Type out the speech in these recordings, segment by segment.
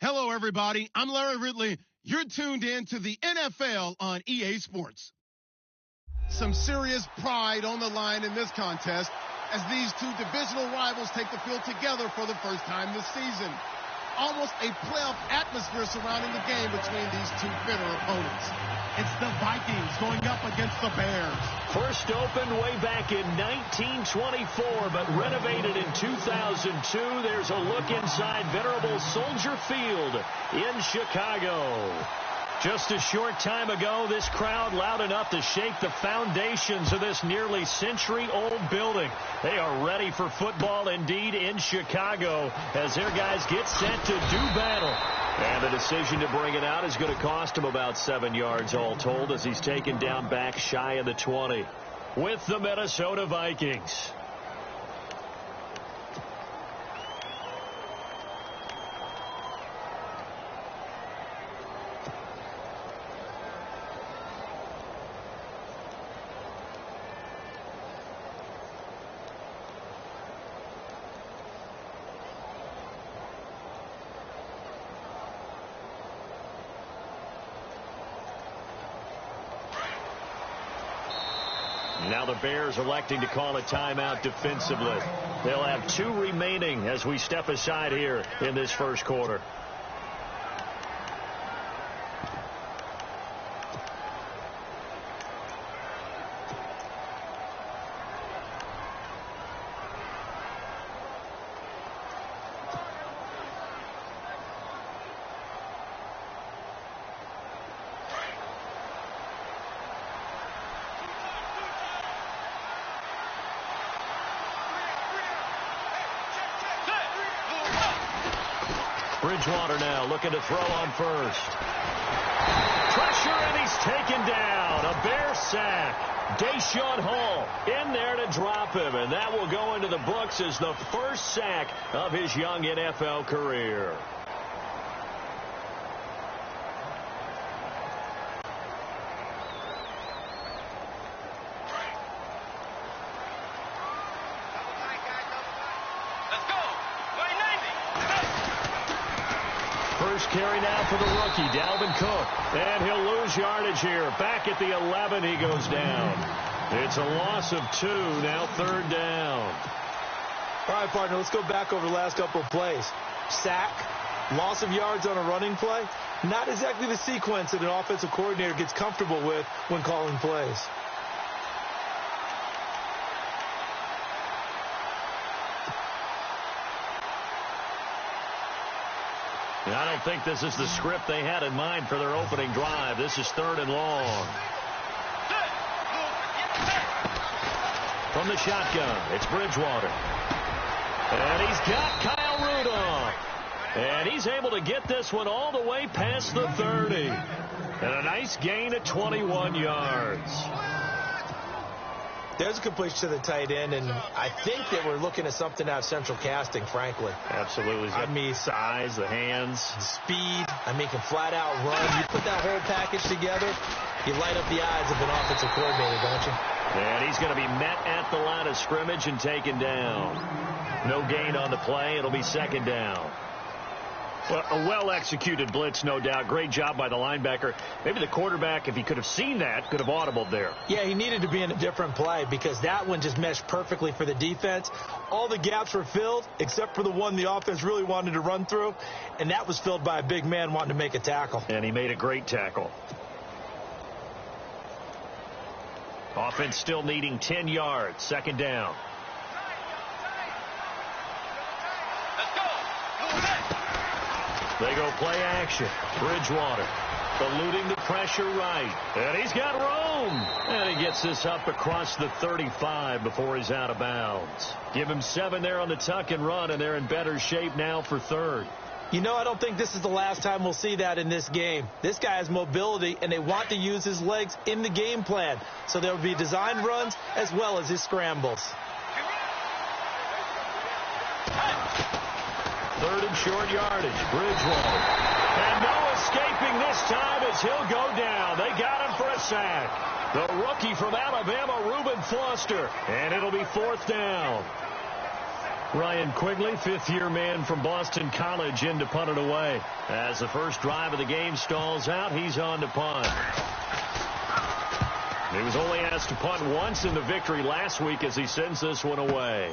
Hello, everybody. I'm Larry Ridley. You're tuned in to the NFL on EA Sports. Some serious pride on the line in this contest as these two divisional rivals take the field together for the first time this season. Almost a playoff atmosphere surrounding the game between these two bitter opponents. It's the Vikings going up against the Bears. First opened way back in 1924, but renovated in 2002. There's a look inside venerable Soldier Field in Chicago. Just a short time ago, this crowd loud enough to shake the foundations of this nearly century-old building. They are ready for football indeed in Chicago as their guys get set to do battle. And the decision to bring it out is going to cost him about 7 yards all told as he's taken down back shy of the 20 with the Minnesota Vikings. Now the Bears electing to call a timeout defensively. They'll have 2 remaining as we step aside here in this first quarter. Bridgewater now looking to throw on first. Pressure, and he's taken down. A Bear sack. Deshaun Hall in there to drop him, and that will go into the books as the first sack of his young NFL career. First carry now for the rookie, Dalvin Cook. And he'll lose yardage here. Back at the 11, he goes down. It's a loss of 2, now 3rd down. All right, partner, let's go back over the last couple of plays. Sack, loss of yards on a running play. Not exactly the sequence that an offensive coordinator gets comfortable with when calling plays. I don't think this is the script they had in mind for their opening drive. This is 3rd and long. From the shotgun, it's Bridgewater. And he's got Kyle Rudolph. And he's able to get this one all the way past the 30. And a nice gain of 21 yards. There's a completion to the tight end, and I think that we're looking at something out of central casting, frankly. Absolutely. I mean, size, the hands. Speed. I mean, can flat out run. You put that whole package together, you light up the eyes of an offensive coordinator, don't you? And he's going to be met at the line of scrimmage and taken down. No gain on the play. It'll be 2nd down. Well, a well-executed blitz, no doubt. Great job by the linebacker. Maybe the quarterback, if he could have seen that, could have audibled there. Yeah, he needed to be in a different play because that one just meshed perfectly for the defense. All the gaps were filled except for the one the offense really wanted to run through, and that was filled by a big man wanting to make a tackle. And he made a great tackle. Offense still needing 10 yards. 2nd down. They go play action. Bridgewater eluding the pressure right. And he's got room. And he gets this up across the 35 before he's out of bounds. Give him 7 there on the tuck and run, and they're in better shape now for 3rd. You know, I don't think this is the last time we'll see that in this game. This guy has mobility, and they want to use his legs in the game plan. So there will be designed runs as well as his scrambles. 3rd and short yardage. Bridgewater. And no escaping this time as he'll go down. They got him for a sack. The rookie from Alabama, Reuben Foster. And it'll be 4th down. Ryan Quigley, fifth-year man from Boston College, in to punt it away. As the first drive of the game stalls out, he's on to punt. He was only asked to punt once in the victory last week as he sends this one away.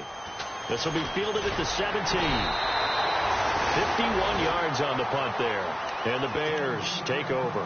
This will be fielded at the 17. 51 yards on the punt there. And the Bears take over.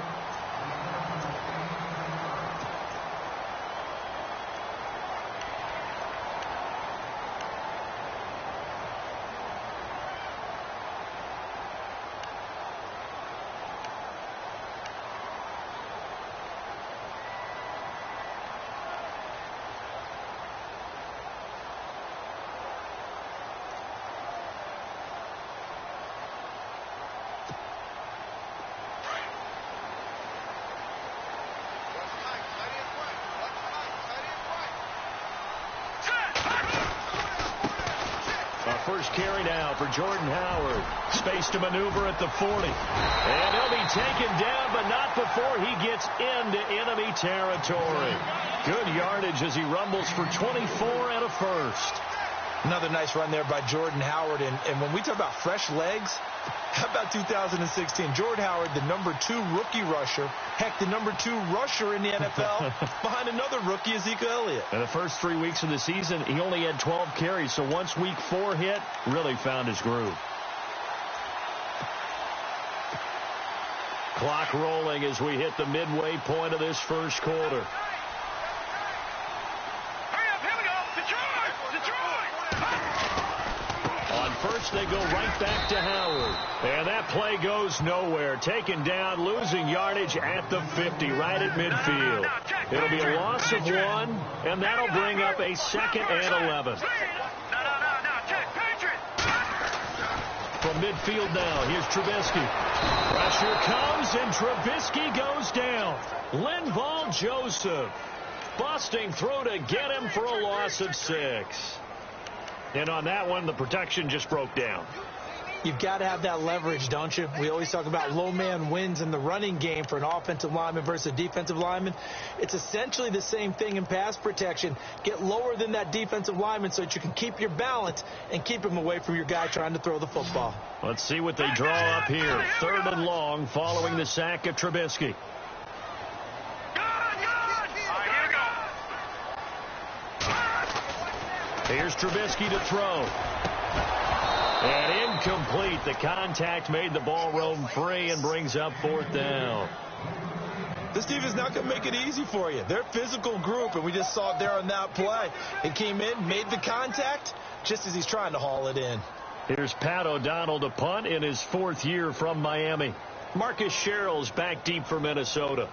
First carry now for Jordan Howard. Space to maneuver at the 40. And he'll be taken down, but not before he gets into enemy territory. Good yardage as he rumbles for 24 and a first. Another nice run there by Jordan Howard. And when we talk about fresh legs, how about 2016? Jordan Howard, the number 2 rookie rusher. Heck, the number 2 rusher in the NFL behind another rookie, Ezekiel Elliott. In the first 3 weeks of the season, he only had 12 carries. So once week 4 hit, really found his groove. Clock rolling as we hit the midway point of this first quarter. First, they go right back to Howard. And that play goes nowhere. Taken down, losing yardage at the 50, right at midfield. It'll be a loss of 1, and that'll bring up a 2nd and 11. From midfield now, here's Trubisky. Pressure comes, and Trubisky goes down. Linval Joseph busting through to get him for a loss of 6. And on that one, the protection just broke down. You've got to have that leverage, don't you? We always talk about low man wins in the running game for an offensive lineman versus a defensive lineman. It's essentially the same thing in pass protection. Get lower than that defensive lineman so that you can keep your balance and keep him away from your guy trying to throw the football. Let's see what they draw up here. 3rd and long following the sack of Trubisky. Here's Trubisky to throw. And incomplete. The contact made the ball roam free and brings up 4th down. This team is not going to make it easy for you. They're a physical group, and we just saw it there on that play. He came in, made the contact, just as he's trying to haul it in. Here's Pat O'Donnell to punt in his 4th year from Miami. Marcus Sherrill's back deep for Minnesota.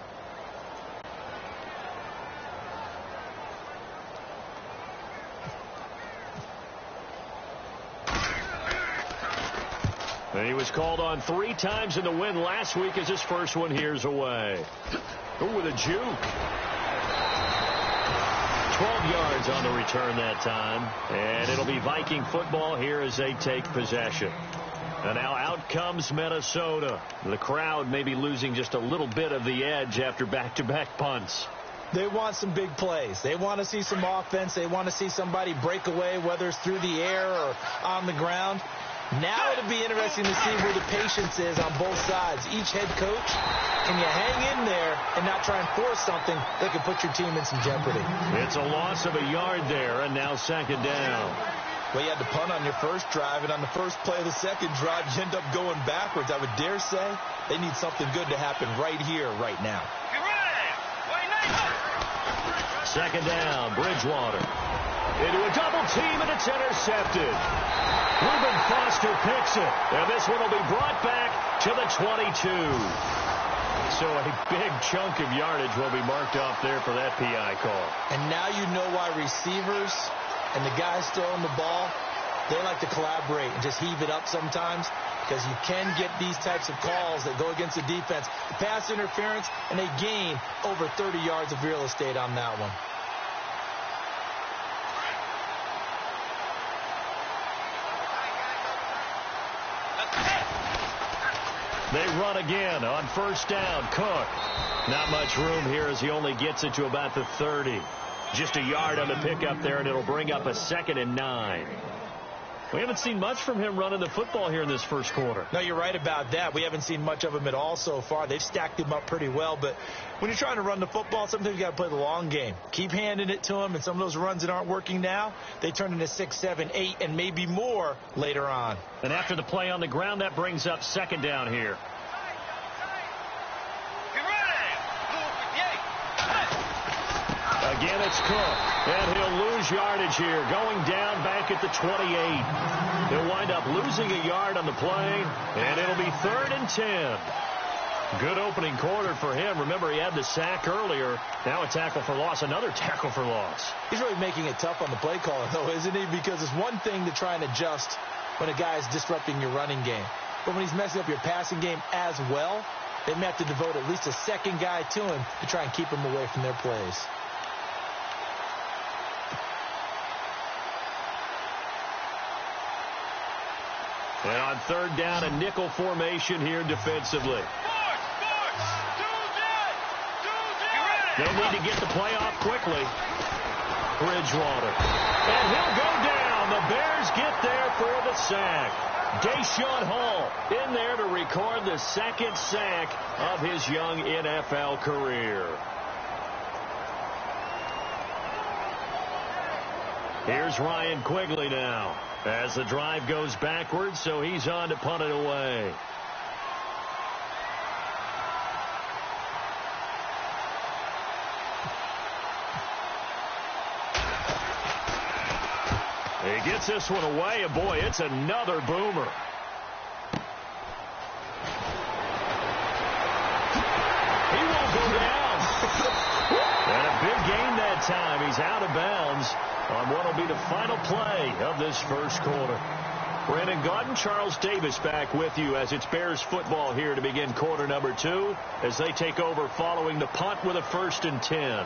And he was called on 3 times in the win last week as his first one here's away. Ooh, with a juke. 12 yards on the return that time. And it'll be Viking football here as they take possession. And now out comes Minnesota. The crowd may be losing just a little bit of the edge after back-to-back punts. They want some big plays. They want to see some offense. They want to see somebody break away, whether it's through the air or on the ground. Now it'll be interesting to see where the patience is on both sides. Each head coach, can you hang in there and not try and force something that could put your team in some jeopardy? It's a loss of a yard there, and now 2nd down. Well, you had to punt on your first drive, and on the first play of the second drive, you end up going backwards. I would dare say they need something good to happen right here, right now. 2nd down, Bridgewater. Into a double team, and it's intercepted. Reuben Foster picks it, and this one will be brought back to the 22. So a big chunk of yardage will be marked off there for that PI call. And now you know why receivers and the guys throwing the ball, they like to collaborate and just heave it up sometimes, because you can get these types of calls that go against the defense. Pass interference, and they gain over 30 yards of real estate on that one. They run again on 1st down. Cook. Not much room here as he only gets it to about the 30. Just a yard on the pickup there, and it'll bring up a 2nd and 9. We haven't seen much from him running the football here in this first quarter. No, you're right about that. We haven't seen much of him at all so far. They've stacked him up pretty well, but when you're trying to run the football, sometimes you got to play the long game. Keep handing it to him, and some of those runs that aren't working now, they turn into 6, 7, 8, and maybe more later on. And after the play on the ground, that brings up second down here. Again, it's Cook, and he'll lose yardage here, going down back at the 28. He'll wind up losing a yard on the play, and it'll be 3rd and 10. Good opening quarter for him. Remember, he had the sack earlier. Now a tackle for loss, another tackle for loss. He's really making it tough on the play caller, though, isn't he? Because it's one thing to try and adjust when a guy is disrupting your running game. But when he's messing up your passing game as well, they may have to devote at least a second guy to him to try and keep him away from their plays. And on 3rd down, a nickel formation here defensively. They'll need to get the play off quickly. Bridgewater. And he'll go down. The Bears get there for the sack. Deshaun Hall in there to record the 2nd sack of his young NFL career. Here's Ryan Quigley now as the drive goes backwards, so he's on to punt it away. He gets this one away, and boy, it's another boomer. He won't go down. And a big gain that time. He's out of bounds on what will be the final play of this first quarter. Brandon Gaudin, Charles Davis back with you as it's Bears football here to begin quarter number 2 as they take over following the punt with a 1st and 10.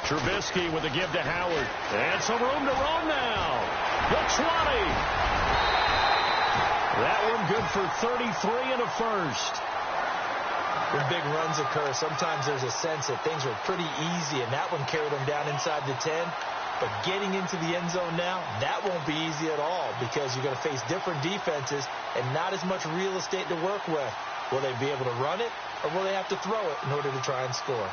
Trubisky with a give to Howard. And some room to roam now. The 20. That one good for 33 and a first. When big runs occur, sometimes there's a sense that things were pretty easy, and that one carried them down inside the 10. But getting into the end zone now, that won't be easy at all because you're going to face different defenses and not as much real estate to work with. Will they be able to run it, or will they have to throw it in order to try and score?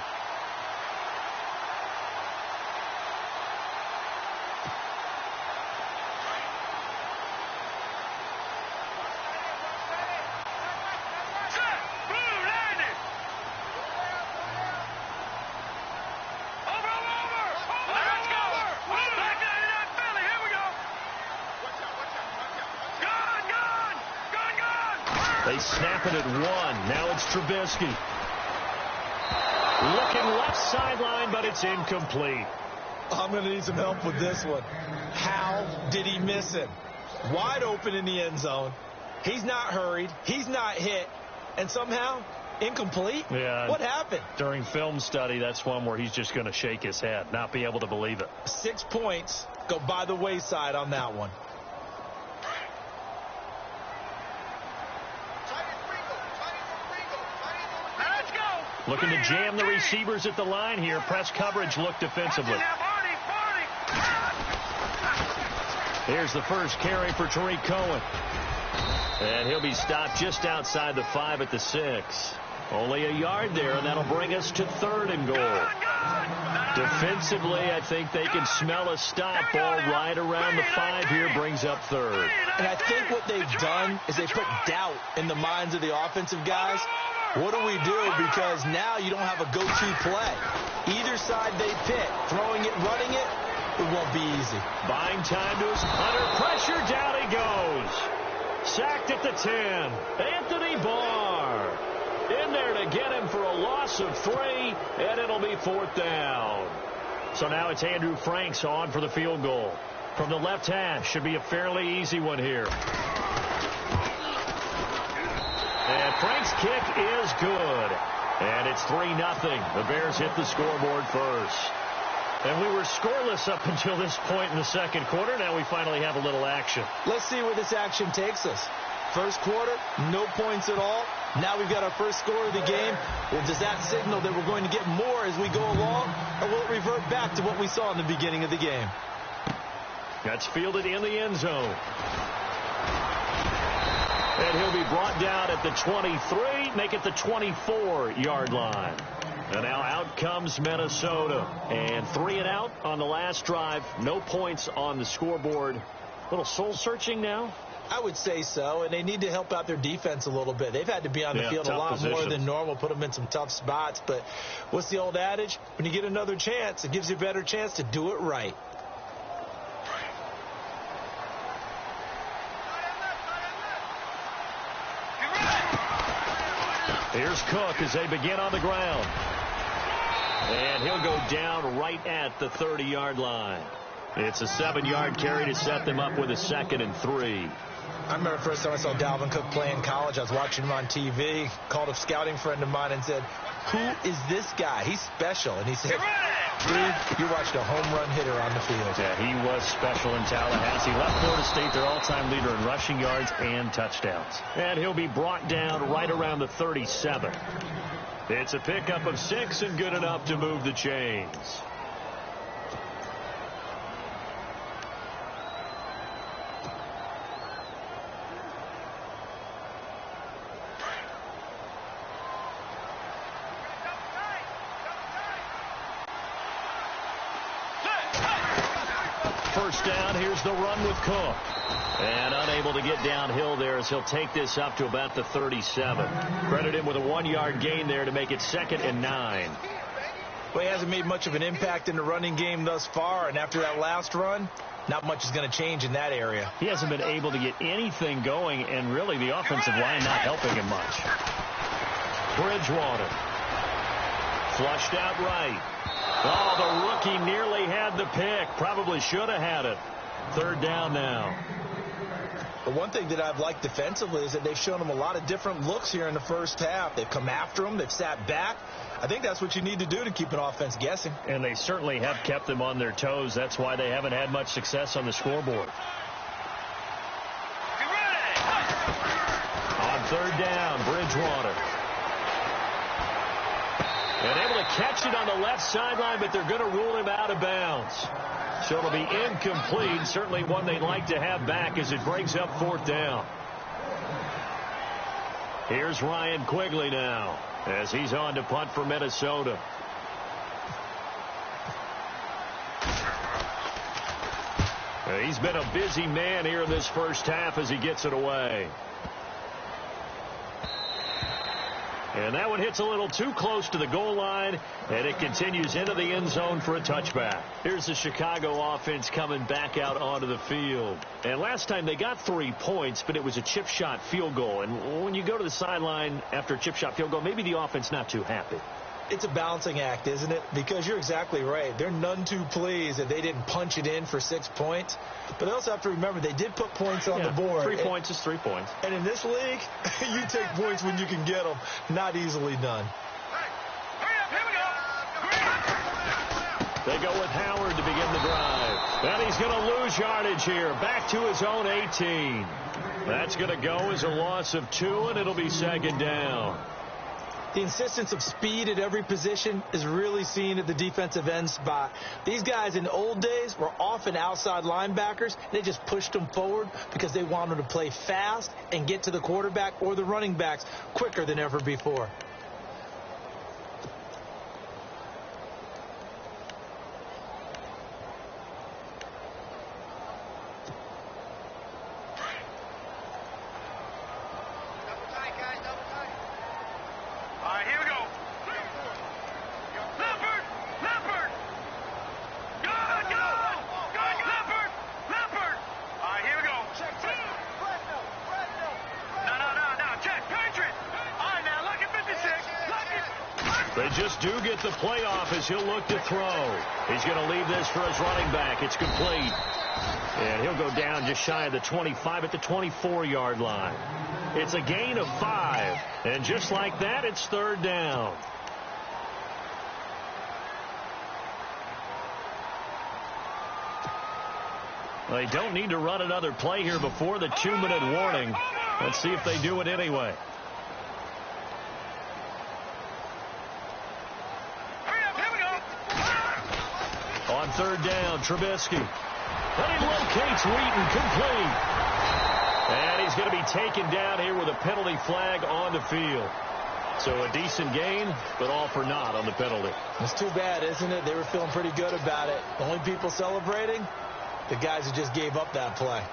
They snap it at 1. Now it's Trubisky. Looking left sideline, but it's incomplete. I'm going to need some help with this one. How did he miss him? Wide open in the end zone. He's not hurried. He's not hit. And somehow, incomplete? Yeah. What happened? During film study, that's one where he's just going to shake his head, not be able to believe it. 6 points go by the wayside on that one. Looking to jam the receivers at the line here. Press coverage look defensively. Here's the first carry for Tariq Cohen. And he'll be stopped just outside the 5 at the 6. Only a yard there, and that'll bring us to 3rd and goal. Defensively, I think they can smell a stop. Ball right around the 5 here brings up 3rd. And I think what they've done is they put doubt in the minds of the offensive guys. What do we do? Because now you don't have a go-to play. Either side they pick, throwing it, running it, it won't be easy. Buying time to his punter. Pressure, down he goes. Sacked at the 10. Anthony Barr in there to get him for a loss of 3, and it'll be 4th down. So now it's Andrew Franks on for the field goal. From the left hash, should be a fairly easy one here. And Frank's kick is good. And it's 3-0. The Bears hit the scoreboard first. And we were scoreless up until this point in the second quarter. Now we finally have a little action. Let's see where this action takes us. First quarter, no points at all. Now we've got our first score of the game. Well, does that signal that we're going to get more as we go along, or will it revert back to what we saw in the beginning of the game? That's fielded in the end zone. And he'll be brought down at the 23, make it the 24-yard line. And now out comes Minnesota. And 3 and out on the last drive. No points on the scoreboard. A little soul-searching now? I would say so, and they need to help out their defense a little bit. They've had to be on the field a lot more than normal, put them in some tough spots. But what's the old adage? When you get another chance, it gives you a better chance to do it right. Here's Cook as they begin on the ground. And he'll go down right at the 30-yard line. It's a 7-yard carry to set them up with a 2nd and 3. I remember the first time I saw Dalvin Cook play in college. I was watching him on TV, called a scouting friend of mine and said, "Who is this guy? He's special." And he said, "Dude, you watched a home run hitter on the field." Yeah, he was special in Tallahassee. Left Florida State their all-time leader in rushing yards and touchdowns. And he'll be brought down right around the 37. It's a pickup of 6 and good enough to move the chains. First down, here's the run with Cook. And unable to get downhill there as he'll take this up to about the 37. Credit him with a 1-yard gain there to make it 2nd and 9. Well, he hasn't made much of an impact in the running game thus far, and after that last run, not much is going to change in that area. He hasn't been able to get anything going, and really the offensive line not helping him much. Bridgewater. Flushed out right. Oh, the rookie nearly had the pick. Probably should have had it. 3rd down now. But one thing that I've liked defensively is that they've shown him a lot of different looks here in the first half. They've come after him. They've sat back. I think that's what you need to do to keep an offense guessing. And they certainly have kept them on their toes. That's why they haven't had much success on the scoreboard. On 3rd down, Bridgewater. And able to catch it on the left sideline, but they're going to rule him out of bounds. So it'll be incomplete. Certainly one they'd like to have back as it brings up 4th down. Here's Ryan Quigley now as he's on to punt for Minnesota. He's been a busy man here in this first half as he gets it away. And that one hits a little too close to the goal line, and it continues into the end zone for a touchback. Here's the Chicago offense coming back out onto the field. And last time they got 3 points, but it was a chip shot field goal. And when you go to the sideline after a chip shot field goal, maybe the offense not too happy. It's a balancing act, isn't it? Because you're exactly right. They're none too pleased that they didn't punch it in for 6 points. But they also have to remember they did put points on the board. 3 points is 3 points. And in this league, you take points when you can get them. Not easily done. They go with Howard to begin the drive. And he's going to lose yardage here. Back to his own 18. That's going to go as a loss of 2, and it'll be 2nd down. The insistence of speed at every position is really seen at the defensive end spot. These guys in the old days were often outside linebackers. They just pushed them forward because they wanted to play fast and get to the quarterback or the running backs quicker than ever before. They just do get the playoff as he'll look to throw. He's going to leave this for his running back. It's complete. And he'll go down just shy of the 25 at the 24-yard line. It's a gain of 5. And just like that, it's 3rd down. They don't need to run another play here before the 2-minute warning. Let's see if they do it anyway. On third down, Trubisky. And he locates Wheaton, complete. And he's going to be taken down here with a penalty flag on the field. So a decent gain, but all for naught on the penalty. It's too bad, isn't it? They were feeling pretty good about it. The only people celebrating, the guys who just gave up that play.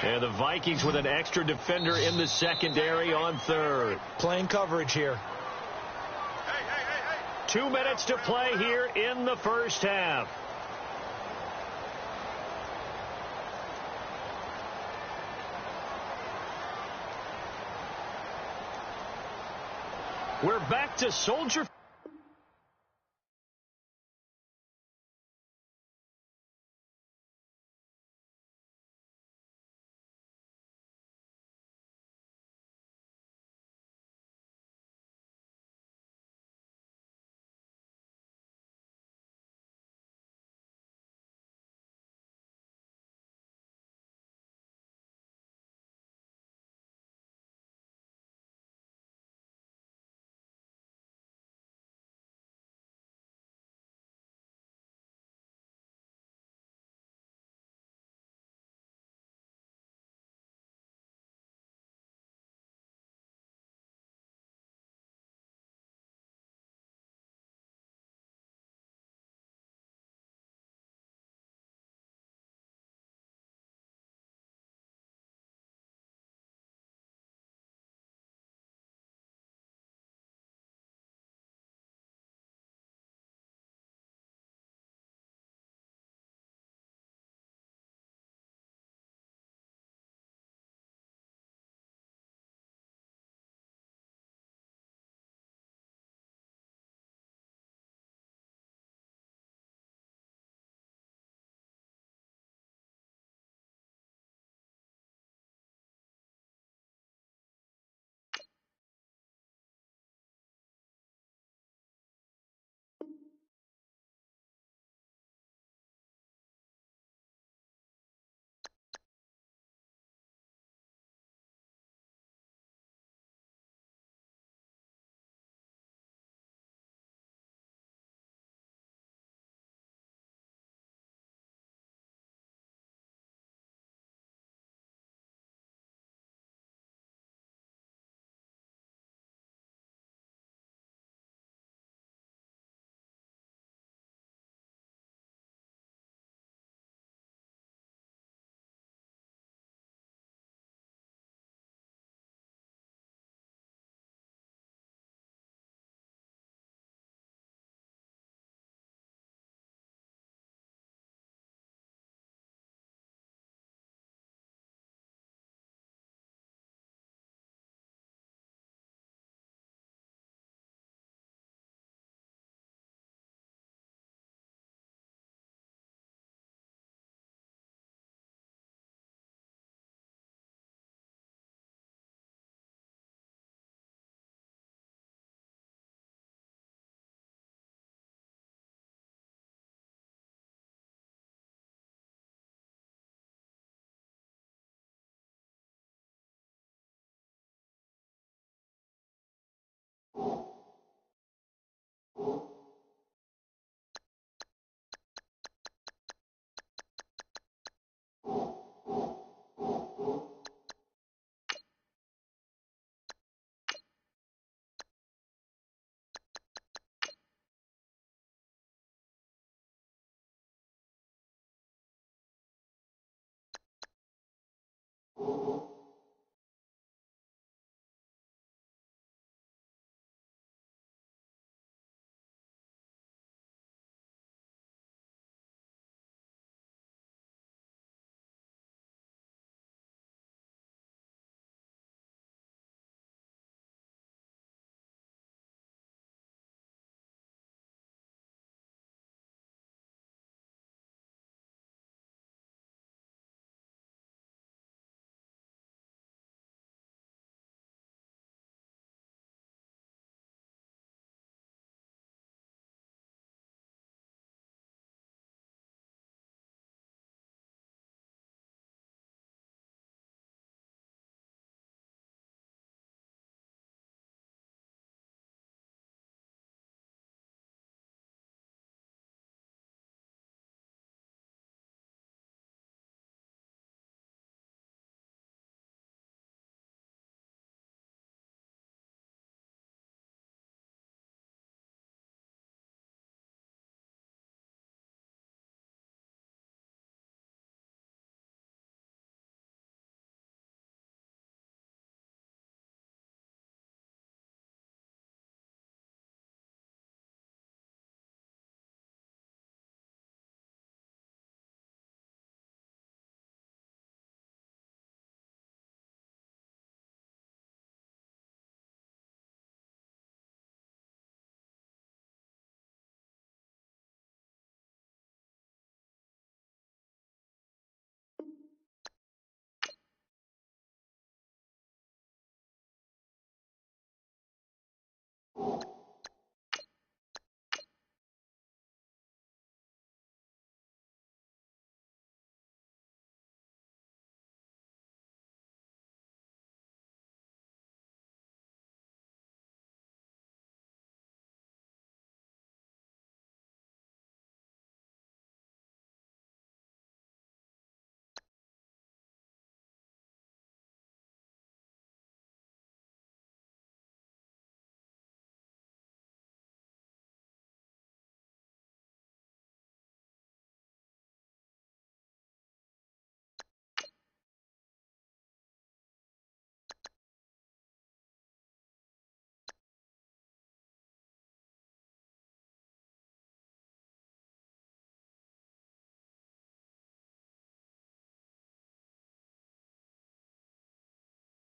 And the Vikings with an extra defender in the secondary on third. Playing coverage here. 2 minutes to play here in the first half. We're back to Soldier.